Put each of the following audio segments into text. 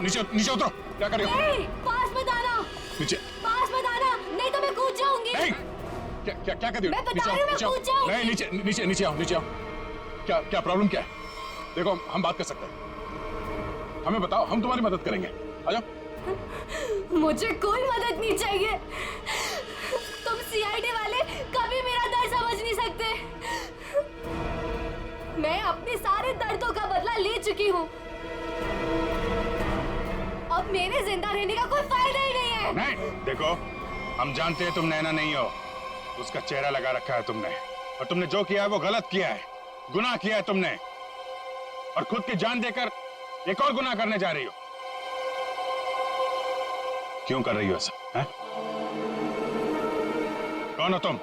नीचे नीचे उतरो। क्या कर रही हो? पास मत आना। नीचे। पास मत आना, नहीं तो मैं कूद जाऊंगी। क्या क्या क्या कर रही हो? मैं बता रही हूँ, मैं कूद जाऊंगी। नहीं, नीचे नीचे नीचे आओ, नीचे आओ। क्या क्या प्रॉब्लम क्या है? देखो हम बात कर सकते हैं, हमें बताओ, हम तुम्हारी मदद करेंगे। आ जाओ। मुझे कोई मदद नहीं चाहिए। तुम सीआईडी वाले कभी मेरा दर्द समझ नहीं सकते। मैं अपने सारे दर्दों का बदला ले चुकी हूँ। अब मेरे जिंदा रहने का कोई फायदा ही नहीं है। नहीं, देखो हम जानते हैं तुम नैना नहीं हो। उसका चेहरा लगा रखा है तुमने, और तुमने जो किया है वो गलत किया है, गुनाह किया है तुमने, और खुद की जान देकर एक और गुनाह करने जा रही हो। क्यों कर रही हो ऐसा? कौन हो तुम?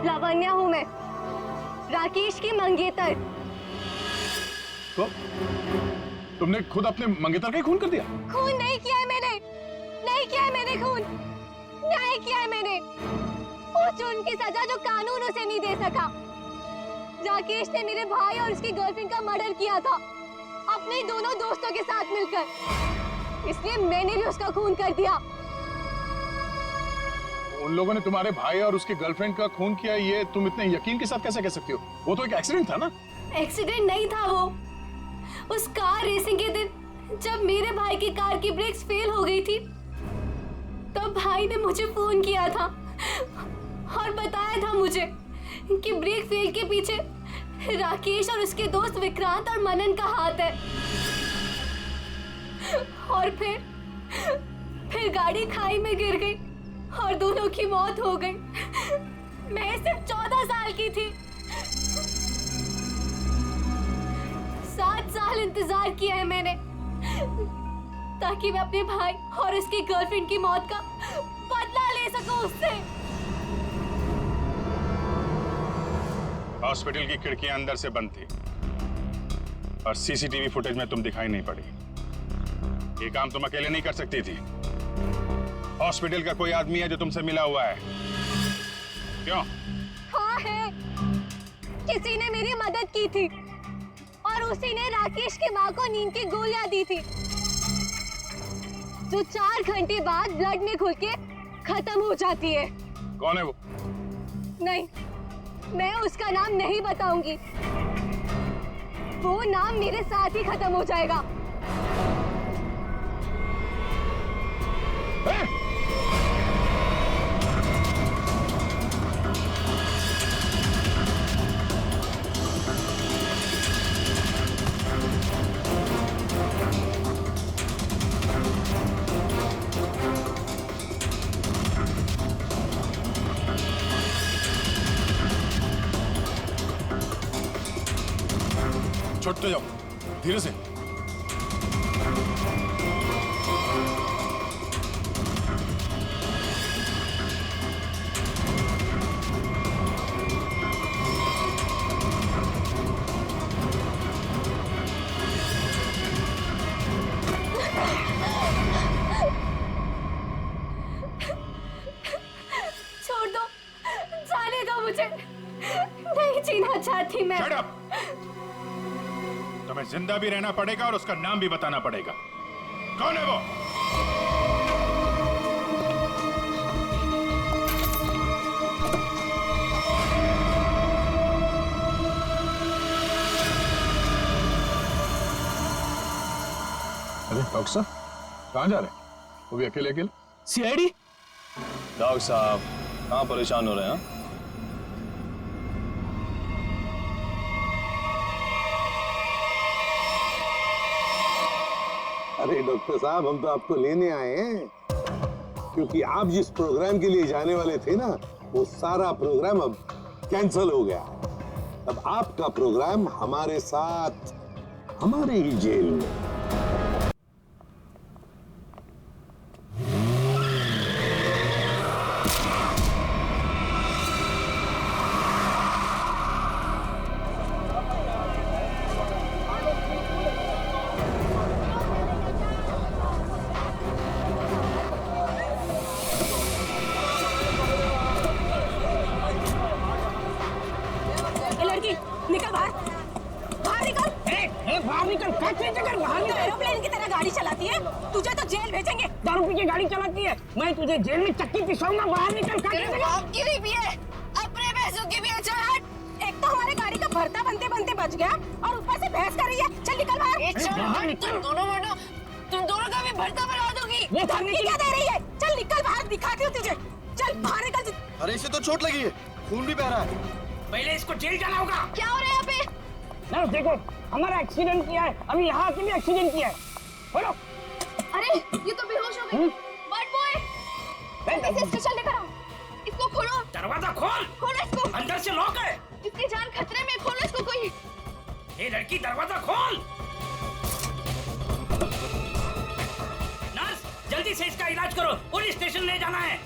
लावण्या हूँ मैं, राकेश की मंगेतर। तो तुमने खुद अपने मंगेतर का ही खून कर दिया? खून नहीं किया है मैंने, नहीं किया है मैंने खून, न्याय किया है मैंने। वो जुर्म की सजा जो कानून उसे नहीं दे सका। राकेश ने मेरे भाई और उसकी गर्लफ्रेंड का मर्डर किया था, अपने दोनों दोस्तों के साथ मिलकर, इसलिए मैंने भी उसका खून कर दिया। उन लोगों ने तुम्हारे भाई और उसकी गर्लफ्रेंड का खून किया, ये तुम इतने यकीन के साथ कैसे कह सकती हो? वो तो एक एक्सीडेंट था ना? एक्सीडेंट नहीं था वो। उस कार रेसिंग के दिन जब मेरे भाई की कार की ब्रेक्स फेल हो गई थी, तब भाई ने मुझे फोन किया था और बताया था मुझे कि ब्रेक फेल के पीछे राकेश और उसके दोस्त विक्रांत और मनन का हाथ है। और फिर गाड़ी खाई में गिर गई और दोनों की मौत हो गई। मैं सिर्फ 14 साल की थी। 7 साल इंतजार किया है मैंने, ताकि मैं अपने भाई और उसकी गर्लफ्रेंड की मौत का बदला ले सकूं उससे। हॉस्पिटल की खिड़कियां अंदर से बंद थी और सीसीटीवी फुटेज में तुम दिखाई नहीं पड़ी। ये काम तुम अकेले नहीं कर सकती थी। हॉस्पिटल का कोई आदमी है जो तुमसे मिला हुआ है? क्यों? हाँ है, किसी ने मेरी मदद की थी और उसी ने राकेश की माँ को नींद की गोलियां दी थी, जो 4 घंटे बाद ब्लड में घुल के खत्म हो जाती है। कौन है वो? नहीं, मैं उसका नाम नहीं बताऊंगी। वो नाम मेरे साथ ही खत्म हो जाएगा। छोड़ते जाओ, धीरे से। छोड़ दो, जाने दो मुझे, नहीं जीना चाहती मैं। Shut up! तुम्हें जिंदा भी रहना पड़ेगा और उसका नाम भी बताना पड़ेगा। कौन है वो? अरे डॉक्टर साहब, कहाँ जा रहे हैं? वो भी अकेले अकेले? सीआईडी? डॉक्टर साहब कहाँ परेशान हो रहे हैं? अरे डॉक्टर साहब, हम तो आपको लेने आए हैं, क्योंकि आप जिस प्रोग्राम के लिए जाने वाले थे ना, वो सारा प्रोग्राम अब कैंसिल हो गया। अब आपका प्रोग्राम हमारे साथ, हमारे ही जेल में। कर बाहर निकल। एरोप्लेन की तरह गाड़ी चलाती है, तुझे तो जेल भेजेंगे। दारू पी के गाड़ी चलाती है, मैं तुझे जेल में चक्की पिसाऊंगा। बाहर निकल। बाप की भी है, अपने भैंसों की भी है। चल हट। एक तो हमारे गाड़ी का भरता बनते बनते बच गया और ऊपर से बहस कर रही है। चल निकल बाहर। तुम दोनों का भी भरता बना दूंगी। धमकी क्या दे रही है? चल निकल बाहर, दिखाती हूँ तुझे। चल बाहर निकल। अरे इसे तो चोट लगी है, खून भी बह रहा है। पहले इसको जेल जाना होगा। क्या हो रहा है यहाँ पे? नर्स देखो, हमारा एक्सीडेंट किया है, अभी यहाँ आके भी एक्सीडेंट किया है। बोलो। अरे ये तो बेहोश हो गई। बट बॉय, इसे स्टेशन लेकर आओ। इसको खोलो। दरवाजा खोल। खोलो इसको। अंदर से लॉक है। इसकी जान खतरे में। खोलो इसको कोई। ये लड़की, दरवाजा खोल। नर्स, जल्दी से इसका इलाज करो, पुलिस स्टेशन ले जाना है।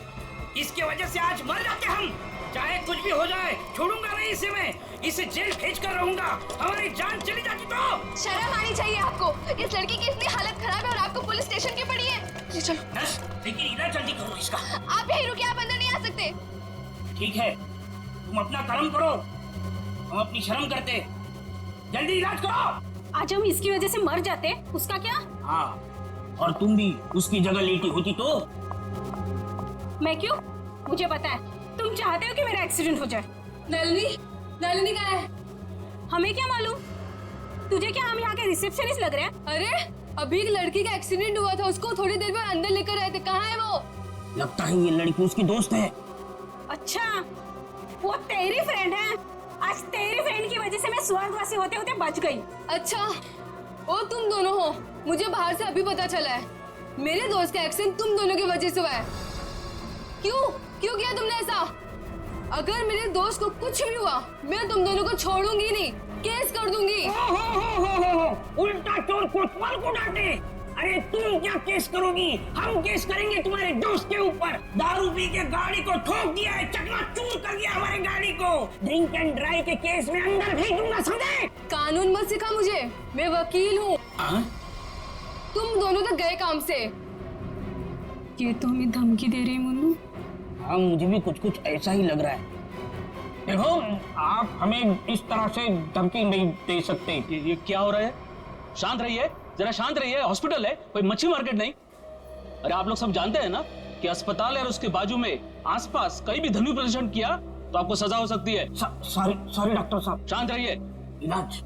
इसकी वजह से आज मर जाते हम। चाहे कुछ भी हो जाए, छोड़ूंगा नहीं इसे मैं। इसे जेल भेज कर रहूंगा। हमारी जान चली जाती तो। शर्म आनी चाहिए आपको। इस लड़की की इतनी हालत खराब है और आपको पुलिस स्टेशन की पड़ी है। ये चलो। नर्स, लेकिन इलाज जल्दी करो इसका। आप यहीं रुकिए, आप अंदर नहीं आ सकते। ठीक है, तुम अपना कर्म करो, हम अपनी शर्म करते। जल्दी इलाज करो। आज हम इसकी वजह से मर जाते, उसका क्या? हाँ, और तुम भी उसकी जगह लेटी होती तो। मैं क्यों? मुझे पता है, तुम चाहते हो कि मेरा एक्सीडेंट हो जाए। नलिनी कहाँ है? हमें क्या मालूम? तुझे क्या हम यहाँ के रिसेप्शनिस्ट लग रहे हैं? अरे अभी एक लड़की का एक्सीडेंट हुआ था, उसको थोड़ी देर में अंदर लेकर आए थे। कहाँ है वो? लगता है ये लड़की उसकी दोस्त है। अच्छा, वो तेरी फ्रेंड है। आज तेरी फ्रेंड की वजह से मैं स्वर्गवासी होते होते बच गई। अच्छा, वो तुम दोनों हो। मुझे बाहर से अभी पता चला है। मेरे दोस्त का एक्सीडेंट तुम दोनों की वजह से हुआ है। क्यों क्यों किया तुमने ऐसा? अगर मेरे दोस्त को कुछ भी हुआ, मैं तुम दोनों को छोड़ूंगी नहीं, केस कर दूंगी। हो, उल्टा चोर कोतवाल को डांटे। अरे तुम क्या केस करोगी? हम केस करेंगे तुम्हारे दोस्त के ऊपर। दारू पी के गाड़ी को ठोक दिया है, चकनाचूर कर दिया हमारी गाड़ी को। ड्रिंक एंड ड्राइव के केस में अंदर भेज दूंगा, समझे? कानून मत सिखा मुझे, मैं वकील हूँ। तुम दोनों तो गए काम से। ये तो हमें धमकी दे रही है मुन्नू। हाँ, मुझे भी कुछ कुछ ऐसा ही लग रहा है। देखो, आप हमें इस तरह से धमकी नहीं दे सकते। ये क्या हो रहा है? शांत रहिए, जरा शांत रहिए। हॉस्पिटल है, कोई मच्छी मार्केट नहीं। अरे आप लोग सब जानते हैं ना कि अस्पताल है और उसके बाजू में आसपास कहीं भी ध्वनि प्रदर्शन किया तो आपको सजा हो सकती है। सॉरी डॉक्टर साहब। शांत रहिए। इलाज।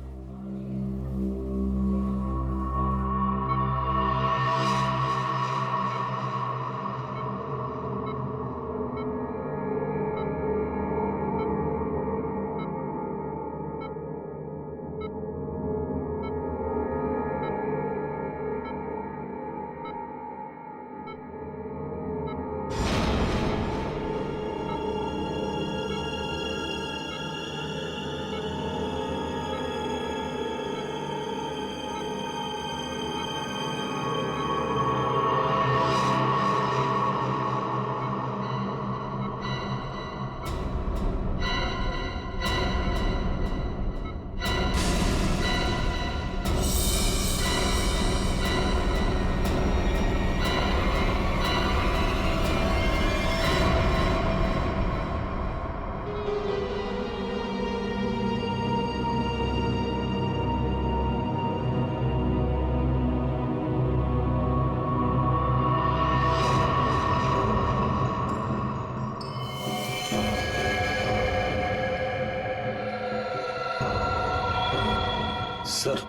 सर,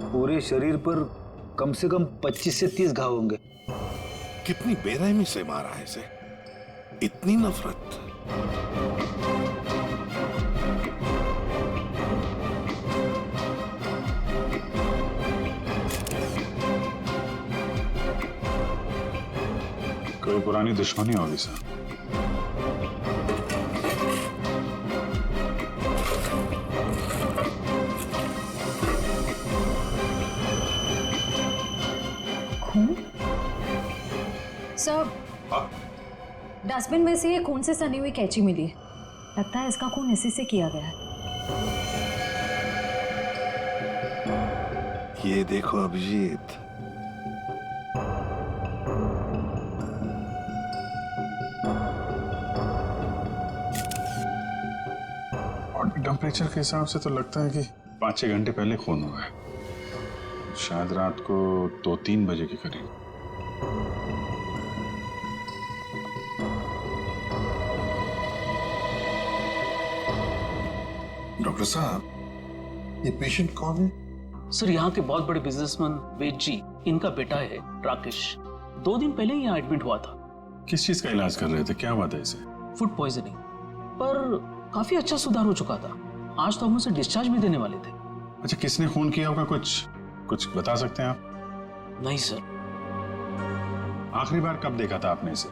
पूरे शरीर पर कम से कम 25 से 30 घाव होंगे। कितनी बेरहमी से मारा है इसे, इतनी नफरत। कोई पुरानी दुश्मनी होगी सर। सर, डस्टबिन में से ये खून से सनी हुई कैंची मिली है। लगता है इसका खून इसी से किया गया है। ये देखो अभिजीत, बॉडी टेम्परेचर के हिसाब से तो लगता है कि 5-6 घंटे पहले खून हुआ है। शायद रात को 2-3 बजे के करीब। डॉक्टर साहब, ये पेशेंट कौन है? सर यहाँ के बहुत बड़े बिजनेसमैन वेद जी, इनका बेटा है राकेश। 2 दिन पहले ही यहाँ एडमिट हुआ था। किस चीज का इलाज कर रहे थे? क्या हुआ था इसे? फूड पॉइजनिंग, पर काफी अच्छा सुधार हो चुका था। आज तो हम उसे डिस्चार्ज भी देने वाले थे। अच्छा, किसने खून किया होगा? कुछ बता सकते हैं आप? नहीं सर। आखिरी बार कब देखा था आपने इसे?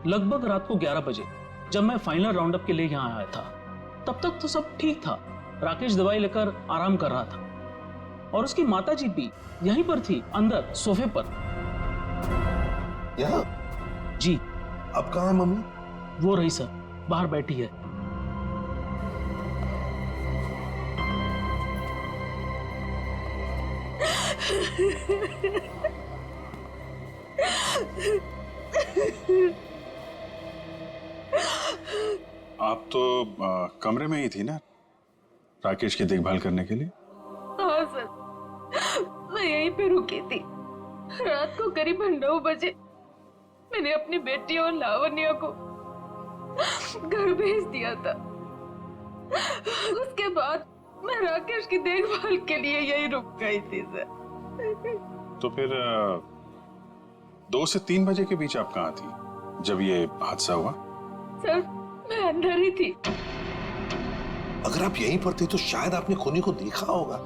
लगभग रात को 11 बजे, जब मैं फाइनल राउंड अप के लिए यहाँ आया था। तब तक तो सब ठीक था। राकेश दवाई लेकर आराम कर रहा था और उसकी माताजी भी यहीं पर थी, अंदर सोफे पर। यहाँ? जी। अब कहाँ है मम्मी? वो रही सर, बाहर बैठी है। आप तो कमरे में ही थी ना राकेश की देखभाल करने के लिए? हाँ सर, मैं यहीं पे रुकी थी। रात को करीब 9 बजे मैंने अपनी बेटी और लावण्या को घर भेज दिया था। उसके बाद मैं राकेश की देखभाल के लिए यहीं रुक गई थी सर। तो फिर 2 से 3 बजे के बीच आप कहाँ थी जब ये हादसा हुआ? सर, मैं अंदर ही थी। अगर आप यहीं पर थे तो शायद आपने खूनी को देखा होगा।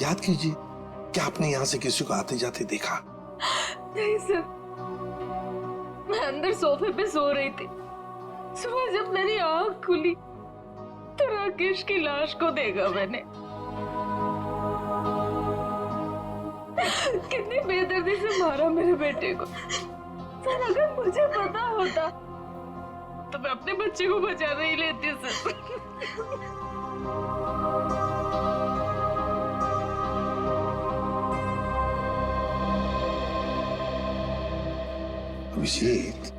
याद कीजिए, क्या आपने यहाँ से किसी को आते जाते देखा? नहीं सर, मैं अंदर सोफे पे सो रही थी। सुबह जब मेरी आंख खुली तो राकेश की लाश को देखा मैंने। कितनी बेदर्दी से मारा मेरे बेटे को। सर, अगर मुझे पता होता तो मैं अपने बच्चे को बचा नहीं लेती सर। अभिषेक,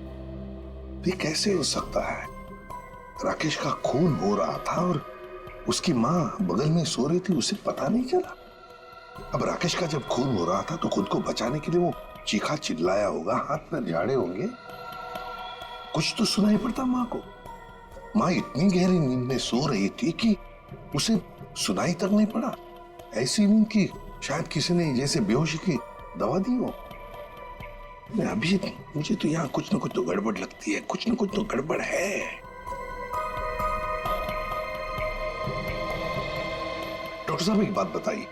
ये कैसे हो सकता है? राकेश का खून हो रहा था और उसकी माँ बगल में सो रही थी, उसे पता नहीं चला। अब राकेश का जब खून हो रहा था तो खुद को बचाने के लिए वो चीखा चिल्लाया होगा, हाथ पैर झाड़े होंगे। कुछ तो सुनाई पड़ता माँ को। माँ इतनी गहरी नींद में सो रही थी कि उसे सुनाई तक नहीं पड़ा। ऐसी नींद की शायद किसी ने जैसे बेहोशी की दवा दी हो। अभी मुझे तो यहाँ कुछ न कुछ तो गड़बड़ लगती है, कुछ न कुछ तो गड़बड़ है। डॉक्टर साहब, एक बात बताइए,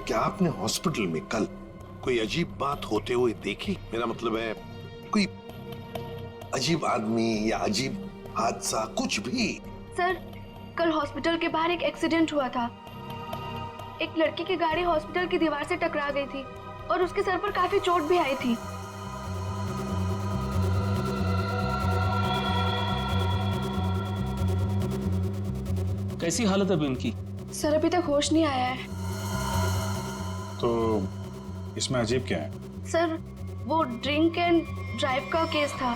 क्या आपने हॉस्पिटल में कल कोई अजीब बात होते हुए देखी? मेरा मतलब है कोई अजीब आदमी या अजीब हादसा, कुछ भी? सर, कल हॉस्पिटल के बाहर एक एक्सीडेंट हुआ था। एक लड़की की गाड़ी हॉस्पिटल की दीवार से टकरा गई थी और उसके सर पर काफी चोट भी आई थी। कैसी हालत है अभी उनकी? सर, अभी तक होश नहीं आया है। तो इसमें अजीब क्या है? सर, वो ड्रिंक एंड ड्राइव का केस था।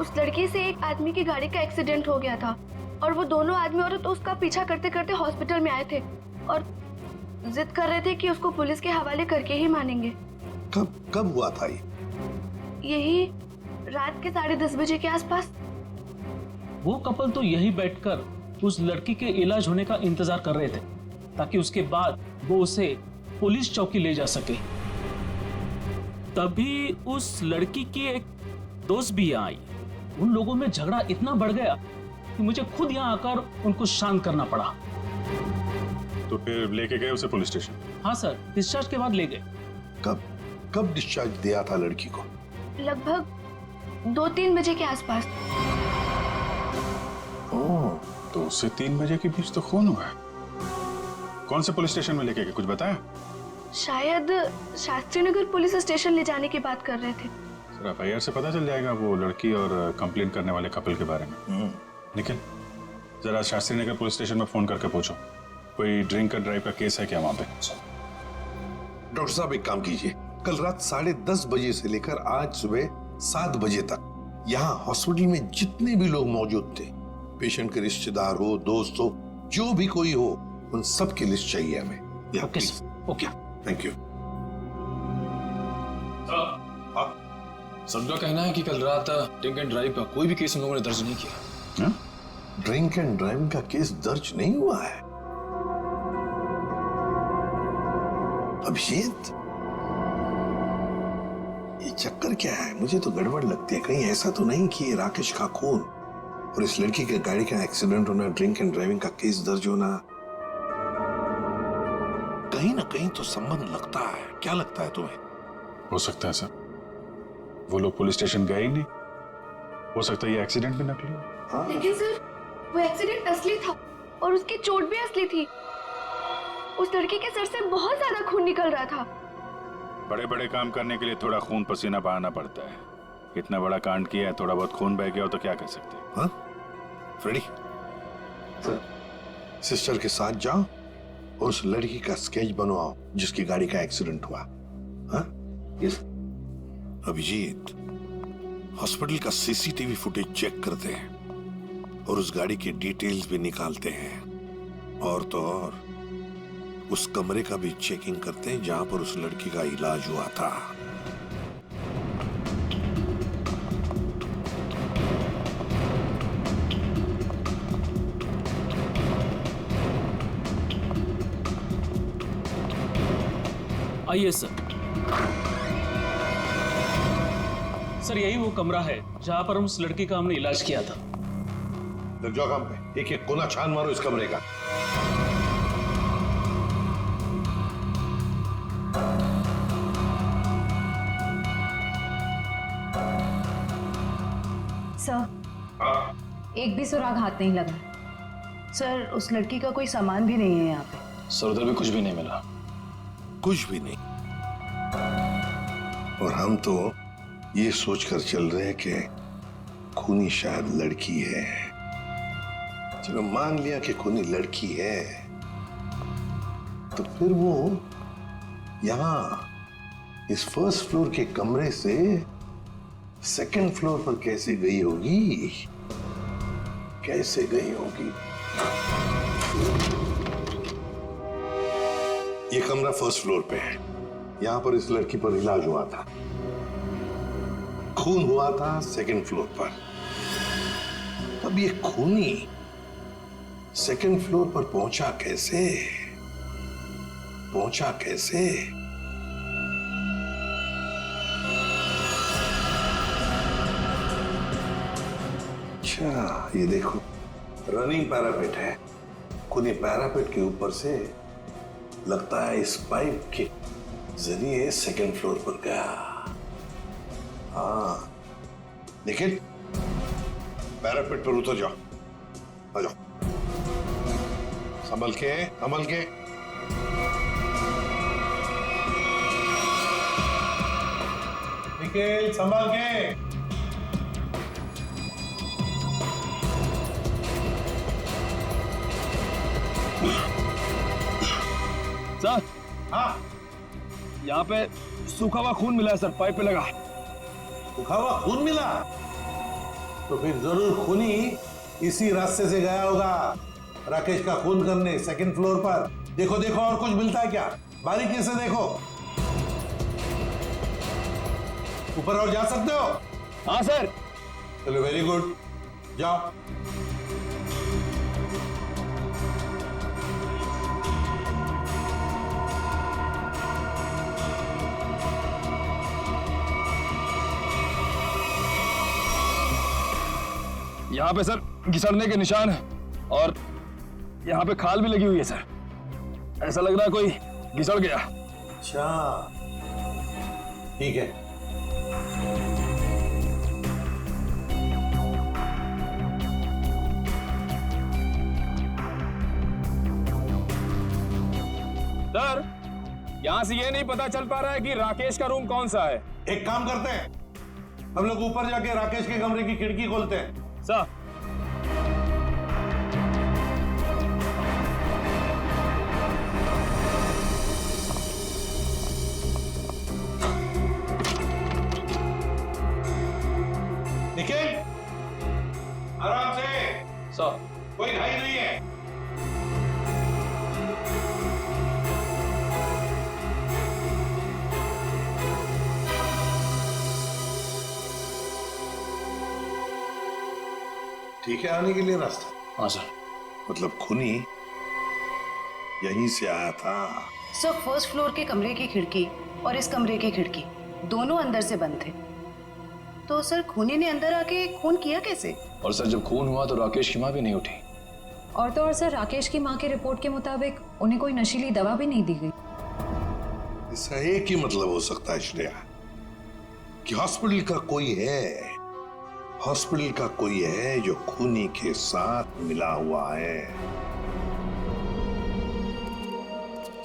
उस लड़की से एक आदमी की गाड़ी का एक्सीडेंट हो गया था और वो दोनों आदमी औरत उसका पीछा करते करते हॉस्पिटल में आए थे और जिद कर रहे थे कि उसको पुलिस के हवाले करके ही मानेंगे। कब हुआ था ये? यही रात के 10:30 बजे के आसपास। वो कपल तो यही बैठकर उस लड़की के इलाज होने का इंतजार कर रहे थे ताकि उसके बाद वो उसे पुलिस चौकी ले जा सके। तभी उस लड़की की एक दोस्त भी यहाँ आई। उन लोगों में झगड़ा इतना बढ़ गया कि मुझे खुद यहाँ आकर उनको शांत करना पड़ा। तो फिर लेके गए उसे पुलिस स्टेशन? हाँ सर, डिस्चार्ज के बाद ले गए। कब डिस्चार्ज दिया था लड़की को? लगभग 2-3 बजे के आसपास। ओह, तो उससे 3 बजे के बीच तो खून हुआ है। कौन से पुलिस स्टेशन में लेके गए, कुछ बताया? शायद शास्त्री नगर पुलिस स्टेशन ले जाने की बात कर रहे थे। सर, एफआईआर से पता चल जाएगा वो लड़की और कंप्लेन करने वाले कपल के बारे में। निखिल, जरा शास्त्री नगर पुलिस स्टेशन में फोन करके पूछो कोई ड्रिंक एंड ड्राइव का केस है क्या वहां पे। डॉक्टर साहब, एक काम कीजिए, कल रात 10:30 बजे से लेकर आज सुबह 7 बजे तक यहाँ हॉस्पिटल में जितने भी लोग मौजूद थे, पेशेंट के रिश्तेदार हो, दोस्त हो, जो भी कोई हो, उन सब की लिस्ट चाहिए हमें। Okay sir, okay. Thank you. सबका कहना है कि कल रात ड्रिंक एंड ड्राइव का कोई भी केस हम लोगों ने दर्ज नहीं किया। ड्रिंक एंड ड्राइविंग का केस दर्ज नहीं हुआ है? अभिजीत, ये चक्कर क्या है? मुझे तो गड़बड़ लगती है। कहीं ऐसा तो नहीं कि ये राकेश का खून और इस लड़की के गाड़ी का एक्सीडेंट होना, ड्रिंक एंड ड्राइविंग का केस दर्ज होना, कहीं ना कहीं तो संबंध लगता है। क्या लगता है तुम्हें? हो सकता है सर, वो लोग पुलिस स्टेशन गए ही नहीं। हो सकता है ये एक्सीडेंट भी नकली हो। लेकिन सर, वो एक्सीडेंट असली था और उसकी चोट भी असली थी। उस लड़की के सर से बहुत ज्यादा खून निकल रहा था। बड़े बड़े काम करने के लिए थोड़ा खून पसीना बहाना पड़ता है। इतना बड़ा कांड किया है, थोड़ा बहुत खून बह गया हो तो क्या कर सकते हैं? हाँ? फ्रेडी, सिस्टर के साथ जाओ और उस लड़की का स्केच बनवाओ जिसकी गाड़ी का एक्सीडेंट हुआ। हाँ? यस। अभिजीत, हॉस्पिटल का सीसीटीवी फुटेज चेक करते हैं और उस गाड़ी की डिटेल्स भी निकालते हैं। और तो और उस कमरे का भी चेकिंग करते हैं जहां पर उस लड़की का इलाज हुआ था। आइए सर। सर, यही वो कमरा है जहां पर उस लड़की का हमने इलाज किया था। लग जाओ काम पे। एक एक कोना छान मारो इस कमरे का। सर, एक भी सुराग हाथ नहीं लगा। सर, उस लड़की का कोई सामान भी नहीं है यहाँ पे। सर, उधर भी कुछ भी नहीं मिला। कुछ भी नहीं। और हम तो ये सोचकर चल रहे हैं कि खूनी शायद लड़की है। चलो मान लिया कि खूनी लड़की है, तो फिर वो यहां इस फर्स्ट फ्लोर के कमरे से सेकंड फ्लोर पर कैसे गई होगी? कैसे गई होगी? ये कमरा फर्स्ट फ्लोर पे है। यहां पर इस लड़की पर इलाज हुआ था। खून हुआ था सेकंड फ्लोर पर। अब ये खूनी सेकंड फ्लोर पर पहुंचा कैसे? पहुंचा कैसे? अच्छा, ये देखो, रनिंग पैरापेट है। खूनी पैरापेट के ऊपर से लगता है इस पाइप के जरिए सेकंड फ्लोर पर गया। हाँ, लेकिन पैरापेट पर उतर जाओ। आ जाओ, संभल के, संभल के। निखिल, संभल के। सर, हाँ, यहाँ पे सूखा हुआ खून मिला है सर, पाइप पे लगा। सूखा हुआ खून मिला? तो फिर जरूर खूनी इसी रास्ते से गया होगा राकेश का खून करने सेकंड फ्लोर पर। देखो देखो, और कुछ मिलता है क्या? बारीकी से देखो। ऊपर और जा सकते हो? हाँ सर। चलो, वेरी गुड, जाओ। यहाँ पे सर घिसड़ने के निशान है और यहाँ पे खाल भी लगी हुई है सर। ऐसा लग रहा है कोई घिसड़ गया। अच्छा, ठीक है। सर, यहाँ से ये नहीं पता चल पा रहा है कि राकेश का रूम कौन सा है। एक काम करते हैं, हम लोग ऊपर जाके राकेश के कमरे की खिड़की खोलते हैं। सर, निखिल, आराम से। सर, कोई घाई नहीं है। ठीक है आने के लिए रास्ता? हाँ सर। मतलब खूनी यहीं से आया था? सर फर्स्ट फ्लोर के कमरे की खिड़की और इस कमरे की खिड़की दोनों अंदर से बंद थे। तो सर खूनी ने अंदर आके खून किया कैसे? और सर जब खून हुआ तो राकेश की माँ भी नहीं उठी। और तो और सर राकेश की माँ के रिपोर्ट के मुताबिक उन्हें कोई नशीली दवा भी नहीं दी गई। इसका एक ही मतलब हो सकता है श्रेया कि हॉस्पिटल का कोई है जो खूनी के साथ मिला हुआ है।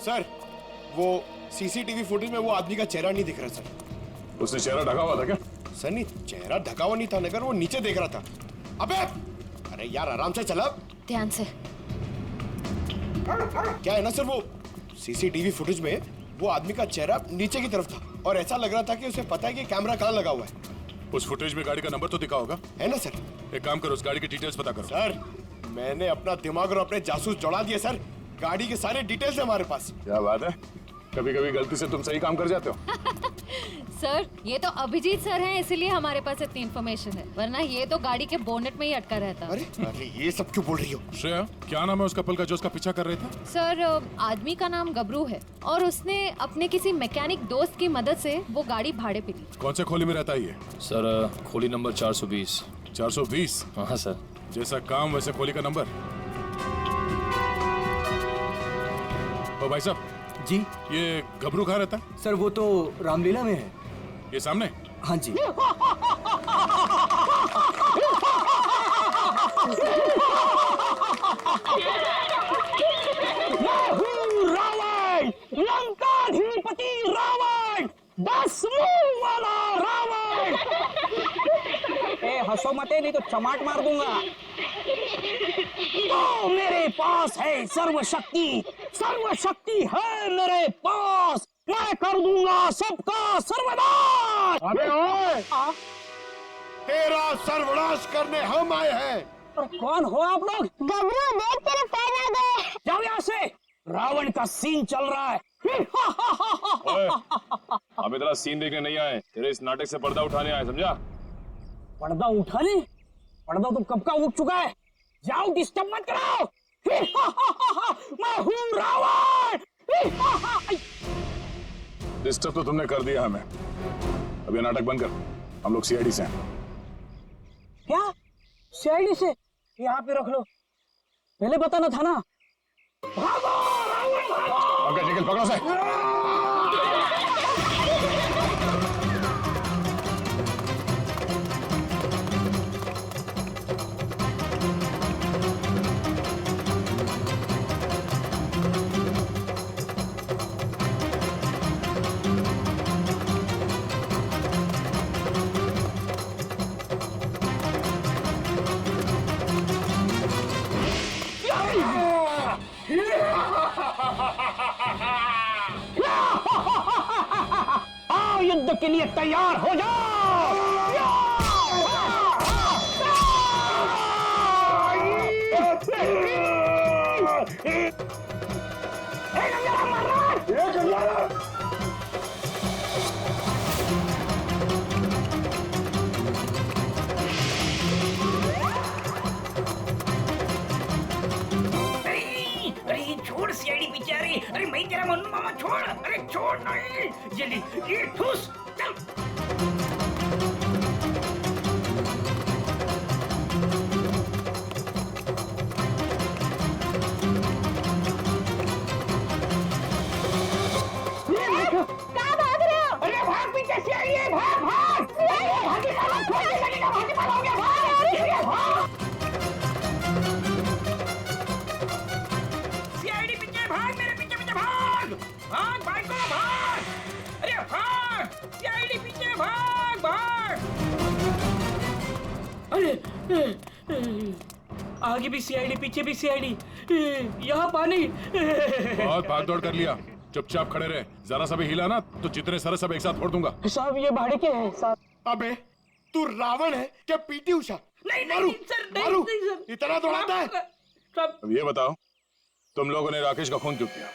सर वो सीसीटीवी फुटेज में वो आदमी का चेहरा नहीं दिख रहा सर। उसने चेहरा ढका हुआ था क्या? सर नहीं, चेहरा ढका हुआ नहीं था, मगर वो नीचे देख रहा था। अबे अरे यार आराम से चला। ध्यान से। क्या है ना सर, वो सीसीटीवी फुटेज में वो आदमी का चेहरा नीचे की तरफ था और ऐसा लग रहा था कि उसे पता है कि कैमरा कहाँ लगा हुआ है। उस फुटेज में गाड़ी का नंबर तो दिखा होगा, है ना सर? एक काम करो, उस गाड़ी की डिटेल्स पता करो। सर मैंने अपना दिमाग और अपने जासूस जोड़ा दिए सर। गाड़ी के सारे डिटेल्स है हमारे पास। क्या बात है, कभी कभी गलती से तुम सही काम कर जाते हो। सर ये तो अभिजीत सर हैं, इसीलिए हमारे पास इतनी इन्फॉर्मेशन है, वरना ये तो गाड़ी के बोनेट में ही अटका रहता। अरे अरे ये सब क्यों बोल रही हो? श्रेया क्या नाम है उस कपल का जो उसका पीछा कर रहे थे? सर आदमी का नाम गबरू है और उसने अपने किसी मैकेनिक दोस्त की मदद से वो गाड़ी भाड़े पे ली। कौन से खोली में रहता है ये? सर खोली नंबर 420। 420? हाँ सर। जैसा काम वैसे खोली का नंबर। ओ भाई साहब जी। ये गबरू कहाँ रहता है? सर वो तो रामलीला में है। ये सामने? हाँ जी। रावण, लंकाधिपति रावण, 10 मुंह वाला रावण। ए हंसो मते नहीं तो चमाट मार दूंगा। तो मेरे पास है सर्वशक्ति, सर्वशक्ति है मेरे पास। मैं कर दूंगा सबका सर्वनाश। अबे ओए, तेरा सर्वनाश करने हम आए हैं। पर कौन हो आप लोग? गबरू देख तेरे पैर आ गए। जाओ यहाँ से, रावण का सीन चल रहा है। ओए, हम इतना सीन देखने नहीं आए, तेरे इस नाटक से पर्दा उठाने आए, समझा? पर्दा उठाने? पर्दा तो कब का उठ चुका है। जाओ डिस्टर्ब मत कराओ। मैं हूँ रावण। डिस्टर्ब तो तुमने कर दिया हमें, अब ये नाटक बंद कर, हम लोग सीआईडी से हैं। क्या सीआईडी से? यहाँ पे रख लो, पहले बताना था ना। भागो रावण भागो। पंकज निकल, पकड़ो से। आओ युद्ध के लिए तैयार हो जाओ। अरे छोड़ सीआईडी पीछे आ रही। अरे मैं तेरा मन्नू मामा छोड़। अरे छोड़ नहीं, ये ठूस चल। कहाँ भाग रहे हो? अरे भाग, पीछे सीआईडी है, भाग भाग। भागी साला, भागी लगेगा, भागी पाल हो गया, भाग। सीआईडी पीछे भाग, मेरे पीछे पीछे भाग। भाग भाग को भाग। अरे भाग, सीआईडी पीछे भाग भाग। अरे आगे भी सीआईडी, पीछे भी सीआईडी, यहाँ पानी। बहुत भाग दौड़ कर लिया, चुपचाप खड़े रहे, जरा सा भी हिला ना तो जितने सारे सब एक साथ फोड़ दूंगा। साहब ये भाड़े के हैं साहब। अबे तू रावण है क्या पीटी उषा? नहीं सर, नहीं सर। इतना दौड़ाता है? अब ये बताओ, तुम लोगों ने राकेश का खून क्यों किया?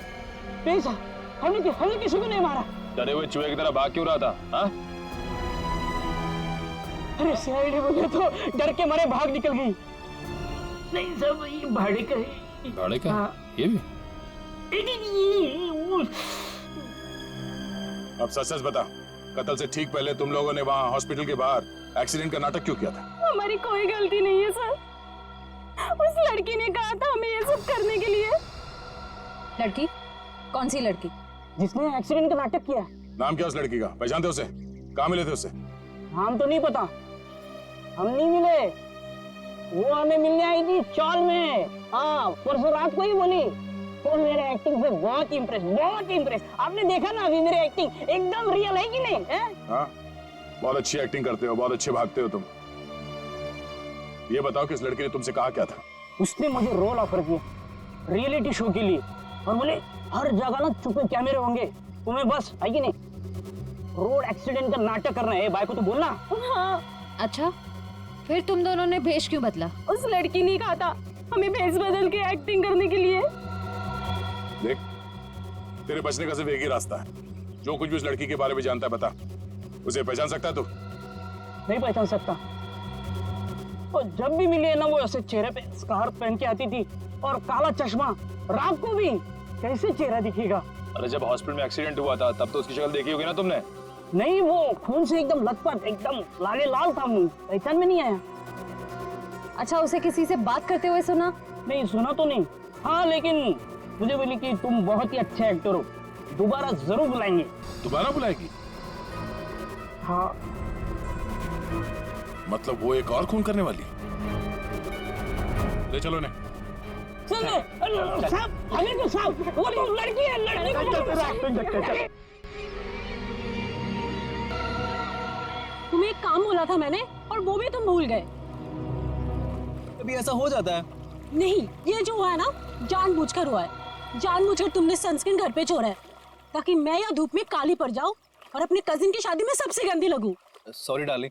नहीं साहब, हमने किसी को नहीं मारा। डरे हुए चूहे की तरह भाग क्यों रहा था? हाँ? अरे सीआईडी मुझे तो डर के मारे भाग निकल गई। नहीं सब ये भाड़े का है। भाड़े का? हाँ। ये भी? अब सच बता, कत्ल से ठीक पहले तुम लोगों ने वहाँ हॉस्पिटल के बाहर एक्सीडेंट का नाटक क्यों किया था? हमारी कोई गलती नहीं है सर, उस लड़की ने कहा था हमें ये सब करने के लिए। लड़की? कौन सी लड़की? जिसने एक्सीडेंट का नाटक किया। नाम क्या उस लड़की का? पहचानते उसे? कहाँ मिले थे उससे? नाम तो नहीं पता, हम नहीं मिले। वो हमें मिलने आई थी चौल में। हाँ, परसों रात को ही बोली। तो मेरे एक्टिंग से बहुत इम्प्रेस। आपने देखा ना अभी मेरी एक्टिंग एकदम रियल है कि नहीं है? हाँ, बहुत अच्छी एक्टिंग करते हो, बहुत अच्छे भागते हो तुम। ये बताओ कि इस लड़की ने तुमसे कहा क्या था? उसने मुझे रोल ऑफर किया रियलिटी शो के लिए और बोले हर जगह ना छुपे कैमरे होंगे, तुम्हें बस है कि नहीं रोड एक्सीडेंट का नाटक करना है। भाई को तो बोलना। हाँ। अच्छा, फिर तुम दोनों ने भेष क्यों बदला? उस लड़की ने कहा था हमें भेष बदल के एक्टिंग करने के लिए। देख, तेरे बचने का सिर्फ एक ही रास्ता है। जो कुछ भी उस लड़की के बारे में जानता है बता। उसे पहचान सकता है तू? नहीं पहचान सकता। और जब भी मिली है ना वो ऐसे चेहरे पे स्कार्फ पहन के आती थी और काला चश्मा। रात को भी कैसे चेहरा दिखेगा? अरे जब हॉस्पिटल में एक्सीडेंट हुआ था तब तो उसकी शक्ल देखी होगी ना तुमने? नहीं, वो खून से एकदम लथपथ, एकदम लाले लाल था मुंह, पहचान में नहीं आया। अच्छा, उसे किसी से बात करते हुए सुना? नहीं सुना तो नहीं। हाँ, लेकिन मुझे बोली कि तुम बहुत ही अच्छे एक्टर हो, दोबारा जरूर बुलाएंगे। दोबारा बुलाएगी? हाँ। मतलब वो एक और खून करने वाली? ले चलो ने। साहब, हमें तो साहब, वो लड़की है, लड़की को तुम्हें एक काम बोला था मैंने और वो भी तुम भूल गए। अभी ऐसा हो जाता है। नहीं, ये जो हुआ है ना जानबूझकर हुआ है। जानबूझकर तुमने सनस्क्रीन घर पे छोड़ा है ताकि मैं या धूप में काली पड़ जाऊं और अपने कजिन की शादी में सबसे गंदी लगूं। सॉरी डार्लिंग,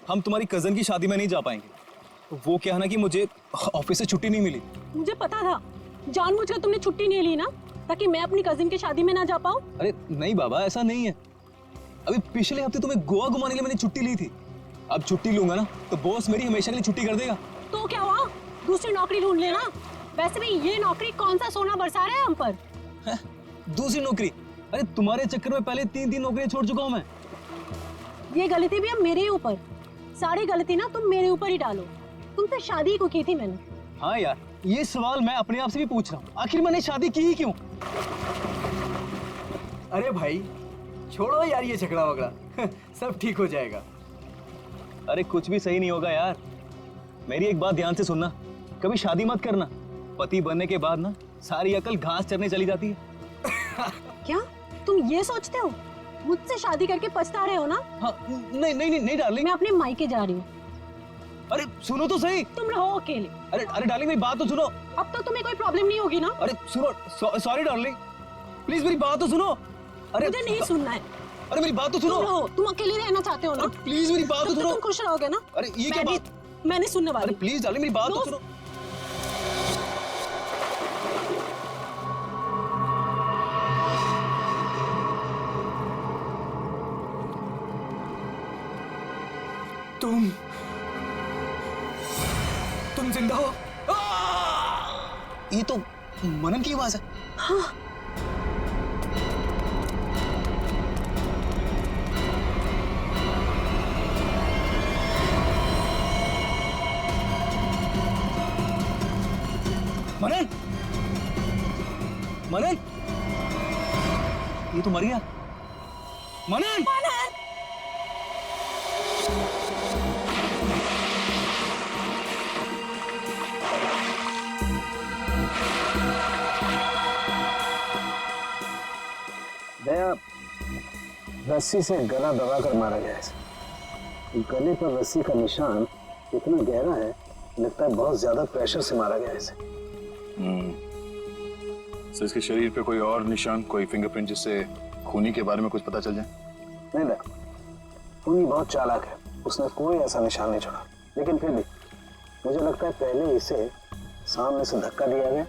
हम तुम्हारी कजन की शादी में नहीं जा पाएंगे। वो क्या है ना कि मुझे ऑफिस से छुट्टी नहीं मिली। मुझे पता था, जानबूझकर तुमने छुट्टी नहीं ली ना ताकि मैं अपनी कजिन की शादी में ना जा पाऊं। अरे नहीं बाबा, ऐसा नहीं है। अभी पिछले हफ्ते तुम्हें गोवा घुमाने के लिए मैंने छुट्टी ली थी। अब छुट्टी लूंगा ना तो बॉस मेरी हमेशा के लिए छुट्टी कर देगा। तो क्या हुआ, दूसरी नौकरी ढूंढ लेना। वैसे भी ये नौकरी कौन सा सोना बरसा रहा है हम पर। दूसरी नौकरी? अरे तुम्हारे चक्कर में पहले 3 नौकरियां छोड़ चुका हूं मैं। ये गलती भी अब मेरे ऊपर। सारी गलती ना तुम मेरे ऊपर ही डालो। तुमसे शादी को की थी मैंने। हाँ यार, ये सवाल मैं अपने आप से भी पूछ रहा हूँ, आखिर मैंने शादी की ही क्यों? अरे भाई छोड़ो यार ये झगड़ा वगड़ा सब ठीक हो जाएगा। अरे कुछ भी सही नहीं होगा यार। मेरी एक बात ध्यान से सुनना, कभी शादी मत करना। पति बनने के बाद ना सारी अकल घास चरने चली जाती है। क्या तुम ये सोचते हो मुझसे शादी करके पछता रहे हो ना? हाँ, नहीं डार्लिंग, मैं अपने मायके जा रही हूँ। अरे सुनो तो सही। तुम रहो अकेले। अरे डार्लिंग मेरी बात तो सुनो। अब तो तुम्हें कोई प्रॉब्लम नहीं होगी ना? अरे सुनो, सॉरी डार्लिंग, प्लीज मेरी बात तो सुनो। अरे मुझे नहीं सुनना है। अरे मेरी बात तो सुनो। तुम रहो, तुम अकेले रहना चाहते हो ना? प्लीज मेरी बात तो सुनो। तुम खुश रहोगे ना? अरे ये क्या बात? मैं नहीं सुनने वाली। अरे प्लीज डार्लिंग मेरी बात तो सुनो। तुम जिंदा हो? ये तो मनन की आवाज है। हाँ। मनन, मनन, ये तो मर गया। मनन, दया रस्सी से गला दबाकर मारा गया है। गले पर रस्सी का निशान इतना गहरा है, लगता है बहुत ज्यादा प्रेशर से मारा गया है इसे। तो इसके शरीर पे कोई और निशान, कोई फिंगरप्रिंट जिससे खूनी के बारे में कुछ पता चल जाए? नहीं देखो, खूनी बहुत चालाक है, उसने कोई ऐसा निशान नहीं छोड़ा। लेकिन फिर भी मुझे लगता है पहले इसे सामने से धक्का दिया गया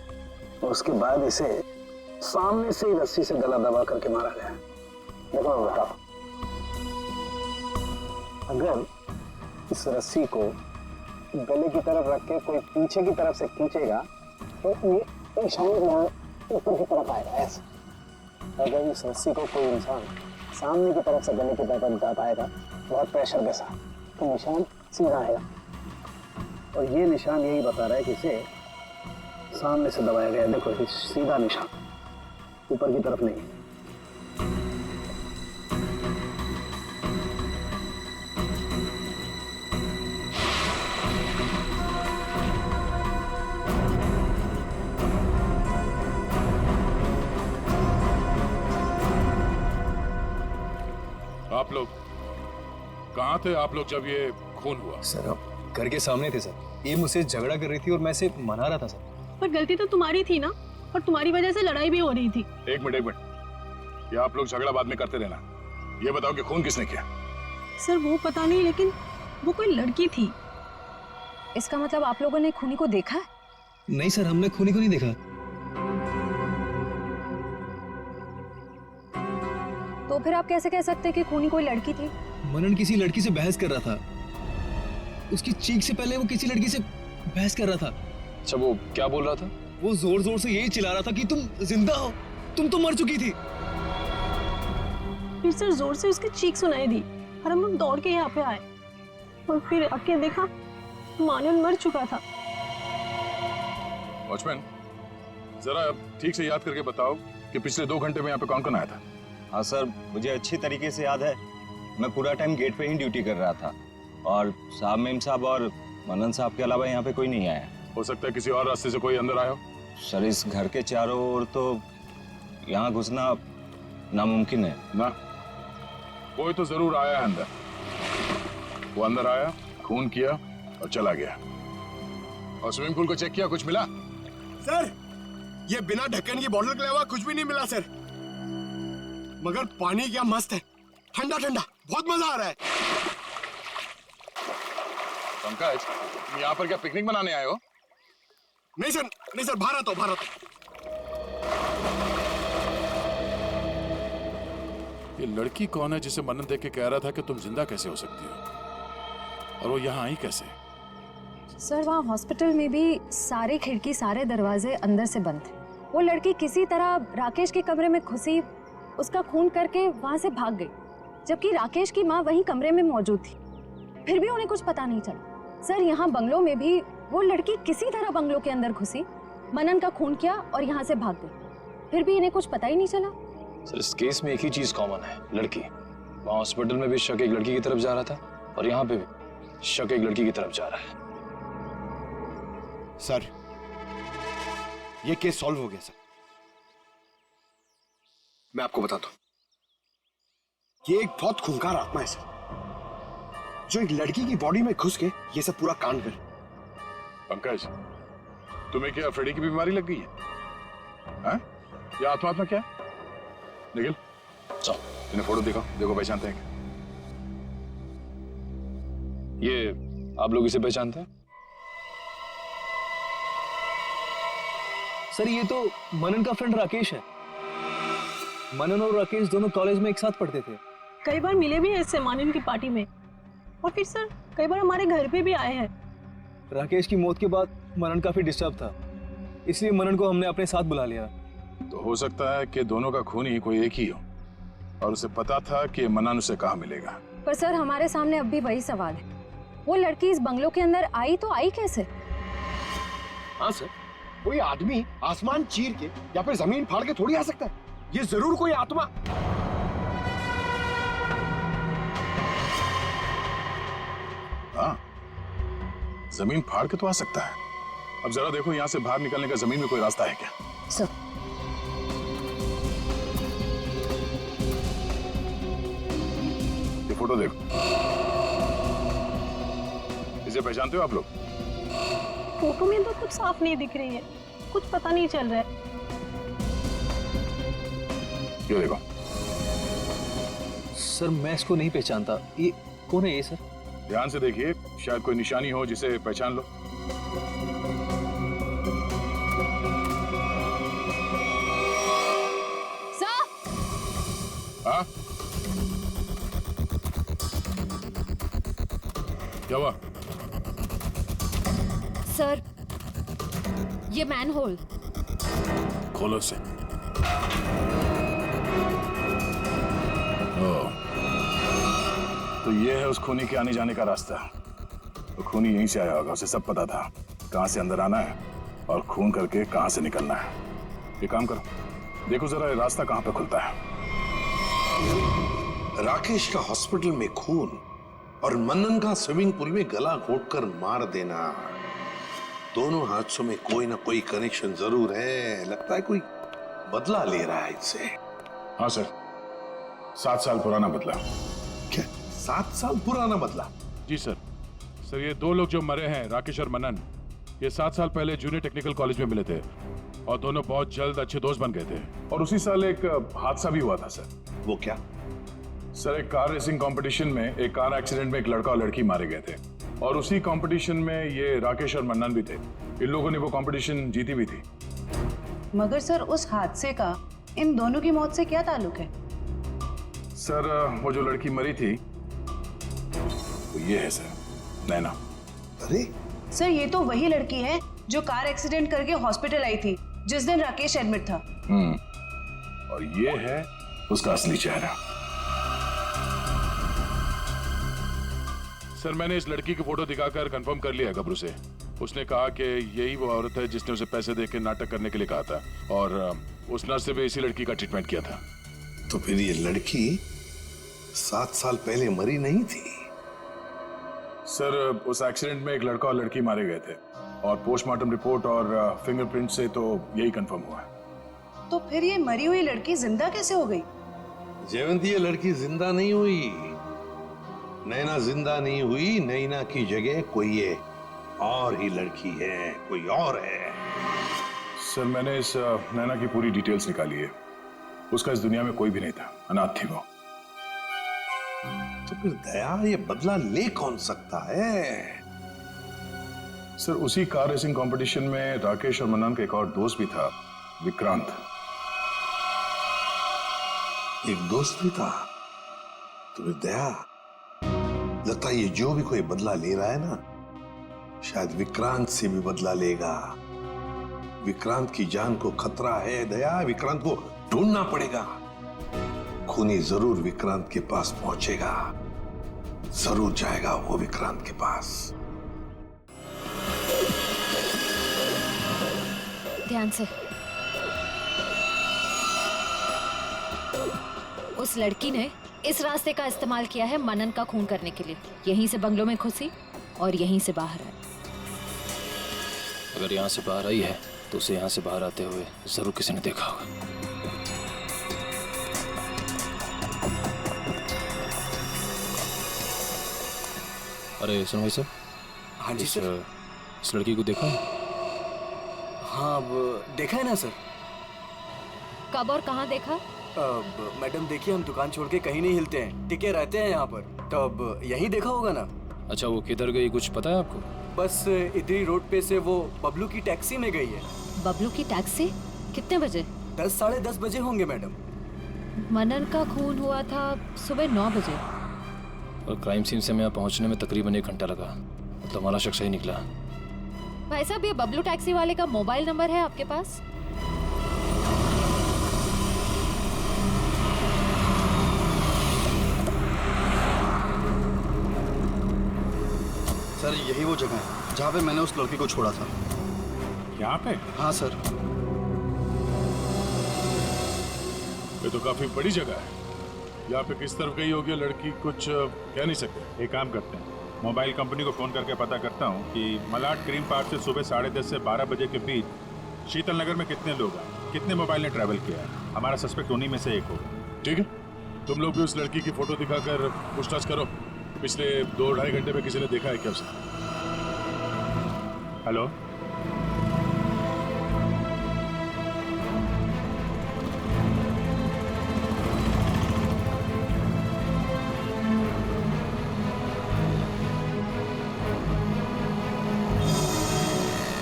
और उसके बाद इसे सामने से ही रस्सी से गला दबा करके मारा गया। देखो मैं बताओ, अगर इस रस्सी को गले की तरफ रख के कोई पीछे की तरफ से खींचेगा तो ये निशान यहाँ ऊपर की तरफ आएगा ऐसे। अगर इस रस्सी को कोई इंसान सामने की तरफ से गले की तरफ दबाएगा बहुत प्रेशर के साथ तो निशान सीधा आएगा। और ये निशान यही बता रहा है कि इसे सामने से दबाया गया। देखो ये सीधा निशान, ऊपर की तरफ नहीं। आप लोग कहाँ थे आप लोग जब ये खून हुआ? सर आप घर के सामने थे सर। ये मुझसे झगड़ा कर रही थी और मैं इसे मना रहा था सर। पर गलती तो तुम्हारी थी ना, और तुम्हारी वजह से लड़ाई भी हो रही थी। एक मिनट, ये आप लोग झगड़ा बाद में करते रहना। ये बताओ कि खून किसने किया? सर वो पता नहीं, लेकिन वो कोई लड़की थी। इसका मतलब आप लोगों ने खूनी को देखा है? नहीं सर, हमने खूनी को नहीं देखा। तो फिर आप कैसे कह सकते हैं कि खूनी कोई लड़की थी? मनन किसी लड़की से बहस कर रहा था। उसकी चीख से पहले वो किसी लड़की से बहस कर रहा था। अच्छा वो क्या बोल रहा था? वो जोर जोर से यही चिल्ला रहा था कि तुम जिंदा हो, तुम तो मर चुकी थी। फिर सर जोर से उसकी चीख सुनाई दी और हम लोग दौड़ के यहाँ पे आए और फिर आके देखा मानन मर चुका था। वॉचमैन, जरा ठीक से याद करके बताओ कि पिछले 2 घंटे में यहाँ पे कौन कौन आया था? हाँ सर, मुझे अच्छी तरीके से याद है। मैं पूरा टाइम गेट पे ही ड्यूटी कर रहा था और साहब मेम साहब और मनन साहब के अलावा यहाँ पे कोई नहीं आया। हो सकता है किसी और रास्ते से कोई अंदर आया हो। सर इस घर के चारों ओर तो यहाँ घुसना नामुमकिन है ना। कोई तो जरूर आया है अंदर। वो अंदर आया, खून किया और चला गया। और स्विमिंग पूल को चेक किया, कुछ मिला? सर ये बिना ढक्कन की बोतल के अलावा कुछ भी नहीं मिला सर। मगर पानी क्या मस्त है, ठंडा ठंडा, बहुत मजा आ रहा है। पंकज, तुम यहाँ पर क्या पिकनिक मनाने आए हो? नहीं सर, भारत हो भारत। ये लड़की कौन है जिसे मनन देख के कह रहा था कि तुम जिंदा कैसे हो सकती हो, और वो यहाँ आई कैसे? सर वहाँ हॉस्पिटल में भी सारे खिड़की सारे दरवाजे अंदर से बंद थे। वो लड़की किसी तरह राकेश के कमरे में घुसी, उसका खून करके वहाँ से भाग गई, जबकि राकेश की माँ वहीं कमरे में मौजूद थी। फिर भी उन्हें कुछ पता नहीं चला। सर यहाँ बंगलों में भी वो लड़की किसी तरह बंगलों के अंदर घुसी, मनन का खून किया और यहाँ से भाग गई। फिर भी इन्हें कुछ पता ही नहीं चला। सर इस केस में एक ही चीज कॉमन है, लड़की। वहाँ हॉस्पिटल में भी शक एक लड़की की तरफ जा रहा था और यहाँ पे भी शक एक लड़की की तरफ जा रहा है। सर ये केस सॉल्व हो गया सर। मैं आपको बताता हूं, ये एक बहुत खूंखार आत्मा है सर, जो एक लड़की की बॉडी में घुस के ये सब पूरा कांड करे। पंकज, तुम्हें क्या फ्रेडी की बीमारी लग गई है? हाँ? ये आत्मा क्या है? निखिल, चलो इन्हें फोटो देखो पहचानते हैं क्या? ये आप लोग इसे पहचानते हैं? सर ये तो मनन का फ्रेंड राकेश है। मनन और राकेश दोनों कॉलेज में एक साथ पढ़ते थे। कई बार मिले भी हैं इससे मानन की पार्टी में, और फिर सर कई बार हमारे घर पे भी आए हैं। राकेश की मौत के बाद मनन काफी डिस्टर्ब था, इसलिए मनन को हमने अपने साथ बुला लिया। तो हो सकता है कि दोनों का खून ही कोई एक ही हो और उसे पता था कि मनन उसे कहाँ मिलेगा। पर सर हमारे सामने अब भी वही सवाल है, वो लड़की इस बंगलों के अंदर आई तो आई कैसे? हाँ सर, कोई आदमी आसमान चीर के या फिर जमीन फाड़ के थोड़ी आ सकता है। ये जरूर कोई आत्मा। हाँ, जमीन फाड़ के तो आ सकता है। अब जरा देखो यहाँ से बाहर निकलने का जमीन में कोई रास्ता है क्या? सर ये फोटो देखो, इसे पहचानते हो आप लोग? फोटो में तो कुछ साफ नहीं दिख रही है, कुछ पता नहीं चल रहा है। ये देखो। सर मैं इसको नहीं पहचानता, ये कौन है ये सर? ध्यान से देखिए, शायद कोई निशानी हो जिसे पहचान लो। हाँ? क्या हुआ? सर, ये मैनहोल। खोलो से। ओह, तो ये है उस खूनी के आने जाने का रास्ता। तो खूनी यहीं से आया होगा, उसे सब पता था कहां से अंदर आना है और खून करके कहां से निकलना है। ये काम करो, देखो जरा ये रास्ता कहां पे खुलता है। राकेश का हॉस्पिटल में खून और मनन का स्विमिंग पूल में गला घोटकर मार देना, दोनों हादसों में कोई ना कोई कनेक्शन जरूर है। लगता है कोई बदला ले रहा है इससे। हाँ सर, 7 साल पुराना बदला। क्या 7 साल पुराना बदला? जी सर। सर, ये 2 लोग जो मरे हैं, राकेश और मनन, ये 7 साल पहले जूनियर टेक्निकल कॉलेज में मिले थे और दोनों बहुत जल्द अच्छे दोस्त बन गए थे। और उसी साल एक हादसा भी हुआ था सर। वो क्या? सर, एक कार रेसिंग कंपटीशन में एक कार एक्सीडेंट में एक लड़का और लड़की मारे गए थे और उसी कंपटीशन में ये राकेश और मन्नन भी थे। इन लोगों ने वो कंपटीशन जीती भी थी। मगर सर, उस हादसे का इन दोनों की मौत से क्या ताल्लुक है? सर, वो जो लड़की मरी थी वो ये है सर, नैना। अरे सर, ये तो वही लड़की है जो कार एक्सीडेंट करके हॉस्पिटल आई थी जिस दिन राकेश एडमिट था। और ये है उसका असली चेहरा। सर, मैंने इस लड़की की फोटो दिखाकर कंफर्म कर लिया गबरू से। उसने कहा कि यही वो औरत है जिसने उसे पैसे देकर नाटक करने के लिए कहा था और उस नर्स से भी इसी लड़की का ट्रीटमेंट किया था। तो फिर ये लड़की 7 साल पहले मरी नहीं थी? सर, उस एक्सीडेंट में एक लड़का और लड़की मारे गए थे और पोस्टमार्टम रिपोर्ट और फिंगरप्रिंट से तो यही कंफर्म हुआ है। तो फिर ये मरी हुई लड़की जिंदा कैसे हो गई? जयवंती, ये लड़की जिंदा नहीं हुई। नैना जिंदा नहीं हुई। नैना की जगह कोई ये और ही लड़की है, कोई और है। सर, मैंने इस नैना की पूरी डिटेल्स निकाली है। उसका इस दुनिया में कोई भी नहीं था, अनाथ थी वो। तो फिर दया ये बदला ले कौन सकता है? सर, उसी कार रेसिंग कंपटीशन में राकेश और मन्नन का एक और दोस्त भी था, विक्रांत। एक दोस्त भी था? तो फिर दया, लगता है ये जो भी कोई बदला ले रहा है ना, शायद विक्रांत से भी बदला लेगा। विक्रांत की जान को खतरा है दया, विक्रांत को ढूंढना पड़ेगा। खूनी जरूर विक्रांत के पास पहुंचेगा, जरूर जाएगा वो विक्रांत के पास। ध्यान से। उस लड़की ने इस रास्ते का इस्तेमाल किया है मनन का खून करने के लिए। यहीं से बंगलों में घुसी और यहीं से बाहर आई। अगर यहाँ से बाहर आई है तो उसे यहाँ से बाहर आते हुए जरूर किसी ने देखा होगा। अरे सुनो भाई साहब। हाँ जी सर। इस लड़की को देखा? हाँ, अब देखा है ना सर। कब और कहाँ देखा? अब मैडम देखिए, हम दुकान छोड़ के कहीं नहीं हिलते हैं, टिके रहते हैं यहाँ पर। तो अब यही देखा होगा ना। अच्छा, वो किधर गई कुछ पता है आपको? बस इधरी रोड पे से वो बबलू की टैक्सी में गई है। बबलू की टैक्सी? कितने बजे? 10 साढ़े 10 बजे होंगे मैडम। मनन का खून हुआ था सुबह 9 बजे। और क्राइम सीन से मैं यहाँ पहुँचने में तकरीबन 1 घंटा लगा। मतलब हमारा शख्स ही निकला। भाई साहब, ये बबलू टैक्सी वाले का मोबाइल नंबर है आपके पास? सर, यही वो जगह है जहाँ पे मैंने उस लड़की को छोड़ा था। यहाँ पे? हाँ सर। ये तो काफी बड़ी जगह है। यहाँ पे किस तरफ गई होगी लड़की, कुछ कह नहीं सकते। एक काम करते हैं, मोबाइल कंपनी को फोन करके पता करता हूँ कि मलाड क्रीम पार्क से सुबह 10:30 से 12 बजे के बीच शीतल नगर में कितने लोग हैं, कितने मोबाइल ने ट्रैवल किया है। हमारा सस्पेक्ट उन्हीं में से एक होगा। ठीक है, तुम लोग भी उस लड़की की फोटो दिखाकर पूछताछ करो। पिछले 2-2.5 घंटे में किसी ने देखा है क्या उसे? हेलो,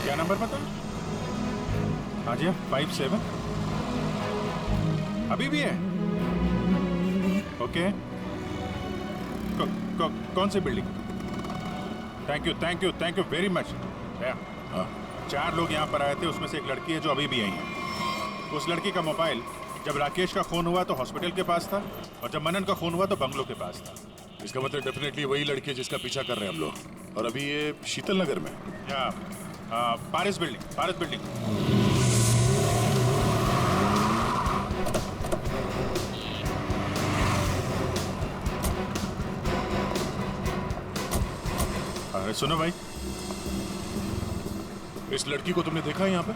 क्या नंबर पता? हाँ जी, 57 अभी भी है? ओके। कौन सी building? Thank you very much. 4 लोग यहाँ पर आए थे, उसमें से एक लड़की है जो अभी भी आई है। उस लड़की का मोबाइल जब राकेश का खून हुआ तो हॉस्पिटल के पास था, और जब मनन का खून हुआ तो बंगलो के पास था। इसका मतलब डेफिनेटली वही लड़की है जिसका पीछा कर रहे हैं हम लोग। और अभी ये शीतल नगर में। या पारिस बिल्डिंग। अरे सुनो भाई, इस लड़की को तुमने देखा है यहाँ पे?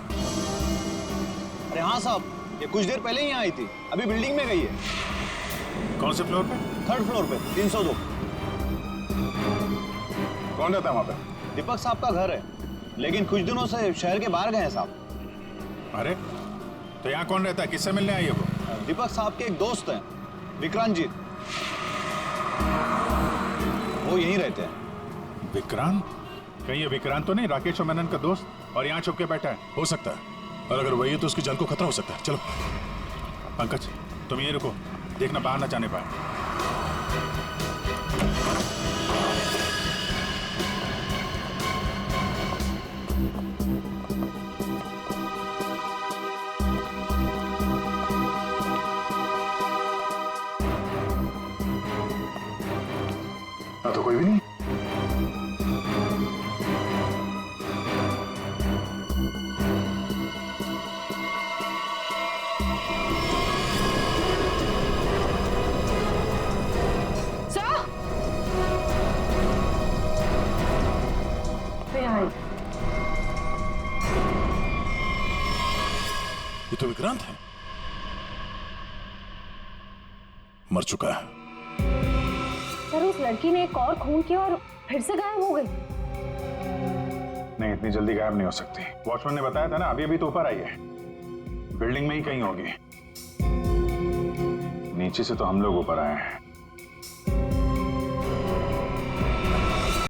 अरे हाँ साहब, ये कुछ देर पहले ही यहाँ आई थी, अभी बिल्डिंग में गई है। कौन से फ्लोर पे? 3rd फ्लोर पे 302। कौन रहता है वहाँ पे? दीपक साहब का घर है, लेकिन कुछ दिनों से शहर के बाहर गए हैं साहब। अरे तो यहाँ कौन रहता है? किससे मिलने आई है वो? दीपक साहब के एक दोस्त हैं, विक्रांत जी, वो यहीं रहते हैं। विक्रांत? कहीं ये विक्रांत तो नहीं राकेश और मनन का दोस्त, और यहाँ छुप के बैठा है? हो सकता है, और अगर वही है तो उसकी जान को खतरा हो सकता है। चलो पंकज, तुम ये रुको, देखना बाहर ना जाने पाए। तो कोई भी नहीं। ये तो विक्रांत है, मर चुका है। सर उस लड़की ने एक और खून किया और फिर से गायब हो गई। नहीं, इतनी जल्दी गायब नहीं हो सकती। वॉचमैन ने बताया था ना, अभी तो ऊपर आई है, बिल्डिंग में ही कहीं होगी। नीचे से तो हम लोग ऊपर आए हैं।